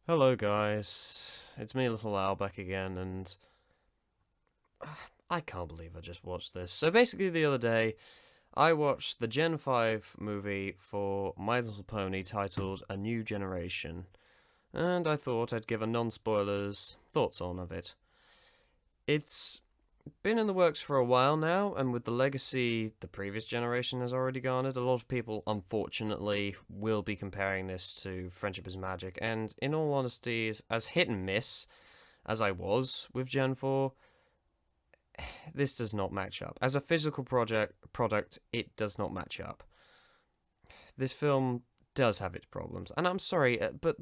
Hello guys, it's me Little Al back again, and I can't believe I just watched this. So basically the other day, I watched the Gen 5 movie for My Little Pony titled A New Generation, and I thought I'd give a non-spoilers thoughts on of it. It's been in the works for a while now, and with the legacy the previous generation has already garnered, a lot of people, unfortunately, will be comparing this to Friendship is Magic, and in all honesty, as hit and miss as I was with Gen 4, this does not match up. As a physical product, it does not match up. This film does have its problems, and I'm sorry, but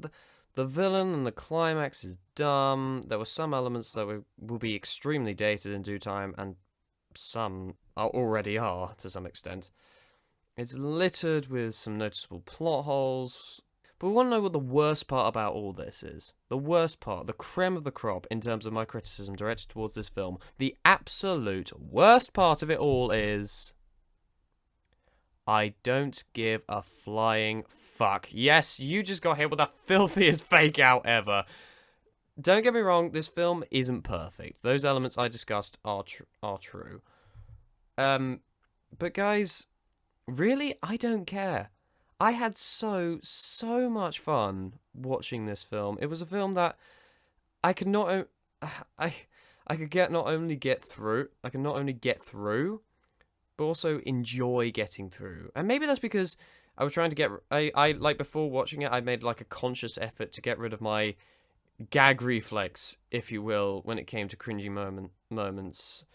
the villain and the climax is dumb. There were some elements that will be extremely dated in due time, and some already are to some extent. It's littered with some noticeable plot holes. But we want to know what the worst part about all this is. The worst part, the creme of the crop in terms of my criticism directed towards this film. The absolute worst part of it all is I don't give a flying fuck. Yes, you just got hit with the filthiest fake out ever. Don't get me wrong, this film isn't perfect. Those elements I discussed are true. But guys, really, I don't care. I had so much fun watching this film. It was a film that I could not I could get not only get through, I can not only get through, but also enjoy getting through. And maybe that's because I was trying to get I like before watching it, I made like a conscious effort to get rid of my gag reflex, if you will, when it came to cringy moments.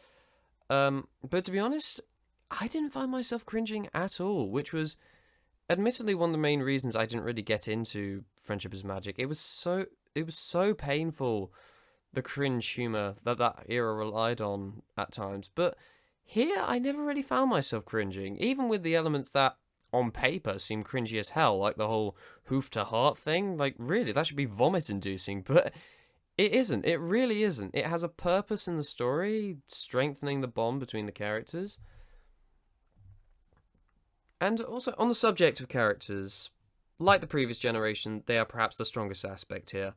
But to be honest, I didn't find myself cringing at all, which was admittedly one of the main reasons I didn't really get into Friendship is Magic. It was so painful, the cringe humor that era relied on at times. But here, I never really found myself cringing, even with the elements that on paper seem cringy as hell, like the whole hoof to heart thing. Like, really, that should be vomit inducing, but it isn't. It really isn't. It has a purpose in the story, strengthening the bond between the characters. And also, on the subject of characters, like the previous generation, they are perhaps the strongest aspect here.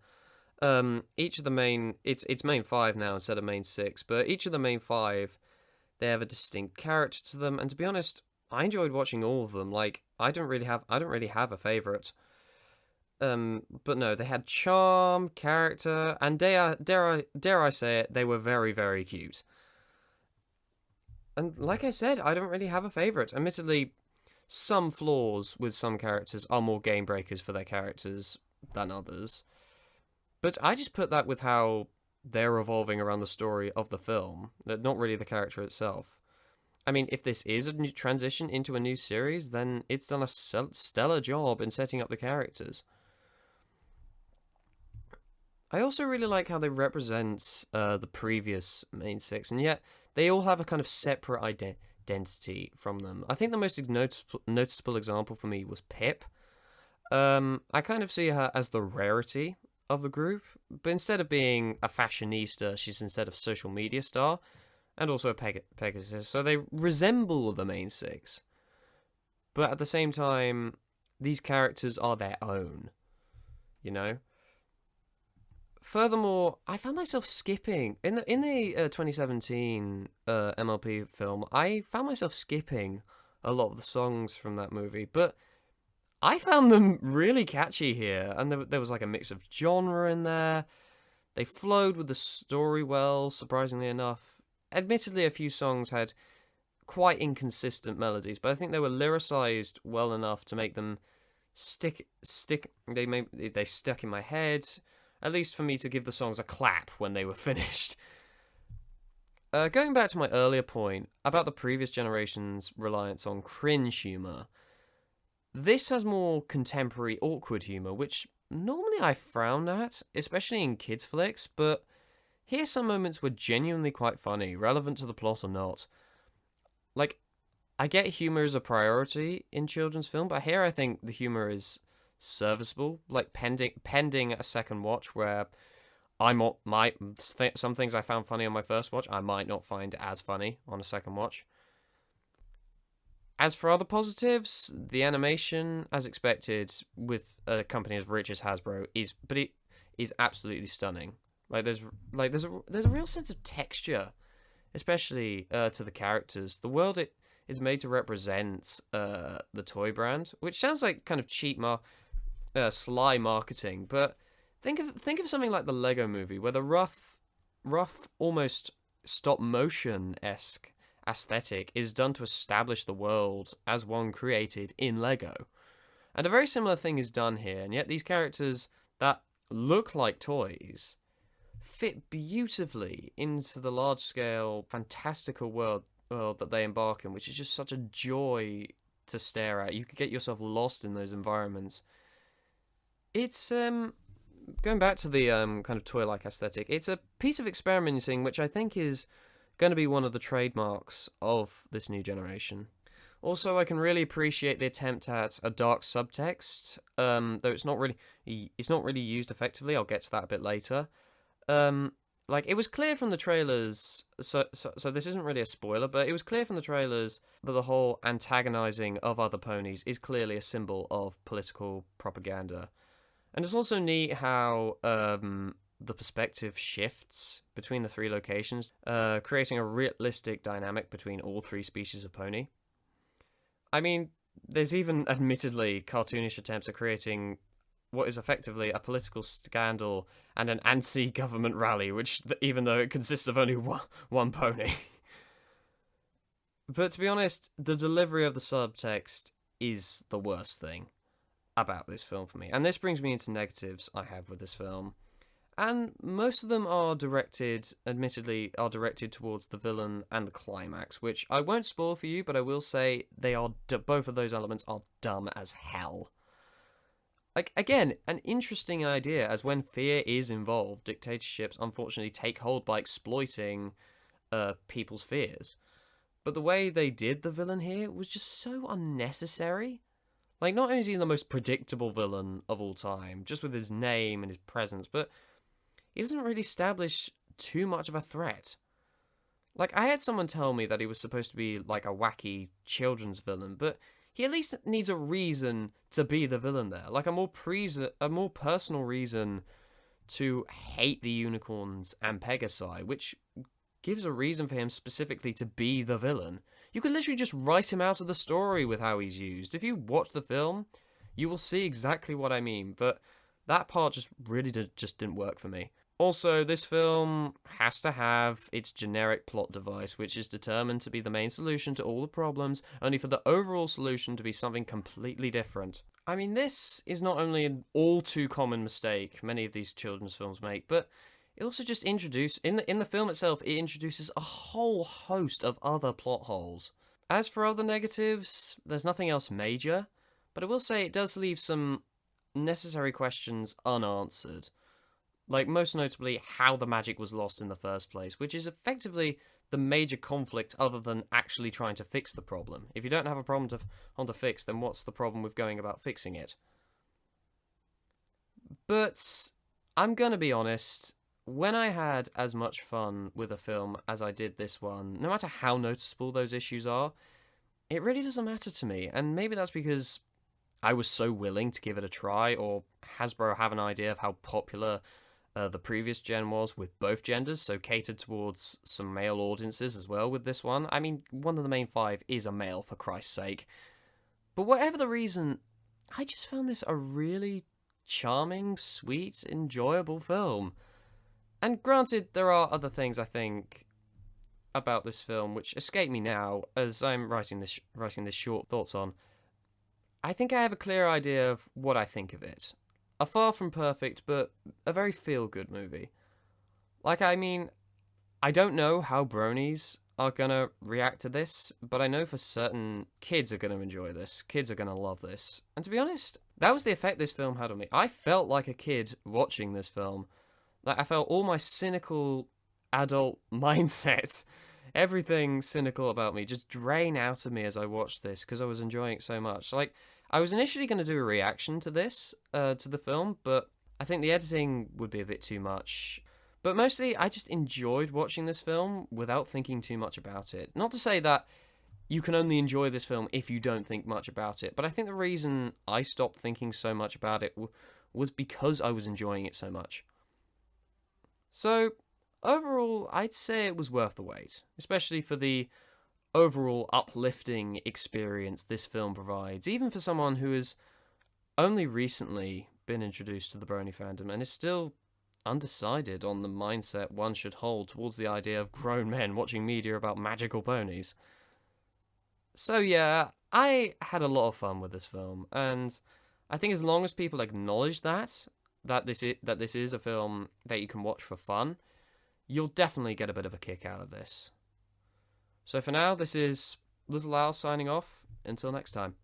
Each of the main, it's main five now instead of main six, but each of the main five, they have a distinct character to them, and to be honest, I enjoyed watching all of them. Like, I don't really have a favorite. But no, they had charm, character, and dare I say it, they were very, very cute. And like I said, I don't really have a favorite. Admittedly, some flaws with some characters are more game breakers for their characters than others. But I just put that with how they're revolving around the story of the film, not really the character itself. I mean, if this is a new transition into a new series, then it's done a stellar job in setting up the characters. I also really like how they represent the previous main six, and yet they all have a kind of separate identity from them. I think the most noticeable example for me was Pip. I kind of see her as the rarity of the group, but instead of being a fashionista, she's instead a social media star, and also a Pegasus. So they resemble the main six, but at the same time, these characters are their own. You know. Furthermore, I found myself skipping in the 2017 MLP film. I found myself skipping a lot of the songs from that movie, but I found them really catchy here, and there was like a mix of genre in there. They flowed with the story well, surprisingly enough. Admittedly, a few songs had quite inconsistent melodies, but I think they were lyricized well enough to make them stick. They stuck in my head. At least for me to give the songs a clap when they were finished. Going back to my earlier point about the previous generation's reliance on cringe humour, this has more contemporary awkward humour, which normally I frown at, especially in kids' flicks, but here some moments were genuinely quite funny, relevant to the plot or not. Like, I get humour as a priority in children's film, but here I think the humour is serviceable, like pending a second watch where some things I found funny on my first watch I might not find as funny on a second watch. As for other positives, the animation, as expected, with a company as rich as Hasbro, is absolutely stunning. There's a real sense of texture, especially to the characters. The world it is made to represent the toy brand, which sounds like kind of sly marketing, but think of something like the Lego Movie, where the rough, almost stop motion esque aesthetic is done to establish the world as one created in Lego. And a very similar thing is done here, and yet these characters that look like toys fit beautifully into the large-scale, fantastical world that they embark in, which is just such a joy to stare at. You could get yourself lost in those environments. It's going back to the kind of toy-like aesthetic. It's a piece of experimenting which I think is going to be one of the trademarks of this new generation. Also, I can really appreciate the attempt at a dark subtext, though it's not really used effectively. I'll get to that a bit later. It was clear from the trailers, so this isn't really a spoiler, but it was clear from the trailers that the whole antagonizing of other ponies is clearly a symbol of political propaganda. And it's also neat how the perspective shifts between the three locations, creating a realistic dynamic between all three species of pony. I mean, there's even admittedly cartoonish attempts at creating what is effectively a political scandal and an anti-government rally, which, even though it consists of only one pony. But to be honest, the delivery of the subtext is the worst thing about this film for me. And this brings me into negatives I have with this film. And most of them admittedly are directed towards the villain and the climax, which I won't spoil for you, but I will say both of those elements are dumb as hell. Again, an interesting idea, as when fear is involved, dictatorships unfortunately take hold by exploiting people's fears. But the way they did the villain here was just so unnecessary. Not only is he the most predictable villain of all time, just with his name and his presence, but he doesn't really establish too much of a threat. I had someone tell me that he was supposed to be like a wacky children's villain, but he at least needs a reason to be the villain there. A more personal reason to hate the unicorns and Pegasi, which gives a reason for him specifically to be the villain. You could literally just write him out of the story with how he's used. If you watch the film, you will see exactly what I mean, but that part just really didn't work for me. Also, this film has to have its generic plot device, which is determined to be the main solution to all the problems, only for the overall solution to be something completely different. I mean, this is not only an all too common mistake many of these children's films make, but it also just in the film itself, it introduces a whole host of other plot holes. As for other negatives, there's nothing else major, but I will say it does leave some necessary questions unanswered. Most notably, how the magic was lost in the first place, which is effectively the major conflict other than actually trying to fix the problem. If you don't have a problem to fix, then what's the problem with going about fixing it? But I'm gonna be honest, when I had as much fun with a film as I did this one, no matter how noticeable those issues are, it really doesn't matter to me, and maybe that's because I was so willing to give it a try, or Hasbro have an idea of how popular the previous gen was with both genders, so catered towards some male audiences as well with this one. I mean, one of the main five is a male, for Christ's sake. But whatever the reason, I just found this a really charming, sweet, enjoyable film. And granted, there are other things I think about this film which escape me now, as I'm writing this short thoughts on. I think I have a clear idea of what I think of it. A far from perfect, but a very feel-good movie. I mean, I don't know how bronies are gonna react to this, but I know for certain kids are gonna enjoy this. Kids are gonna love this. And to be honest, that was the effect this film had on me. I felt like a kid watching this film. I felt all my cynical adult mindset, everything cynical about me, just drain out of me as I watched this, because I was enjoying it so much. I was initially going to do a reaction to this, to the film, but I think the editing would be a bit too much. But mostly, I just enjoyed watching this film without thinking too much about it. Not to say that you can only enjoy this film if you don't think much about it, but I think the reason I stopped thinking so much about it was because I was enjoying it so much. So, overall, I'd say it was worth the wait, especially for the overall uplifting experience this film provides, even for someone who has only recently been introduced to the Brony fandom and is still undecided on the mindset one should hold towards the idea of grown men watching media about magical ponies. So yeah, I had a lot of fun with this film, and I think as long as people acknowledge that this is a film that you can watch for fun, you'll definitely get a bit of a kick out of this. So for now, this is Little Al signing off. Until next time.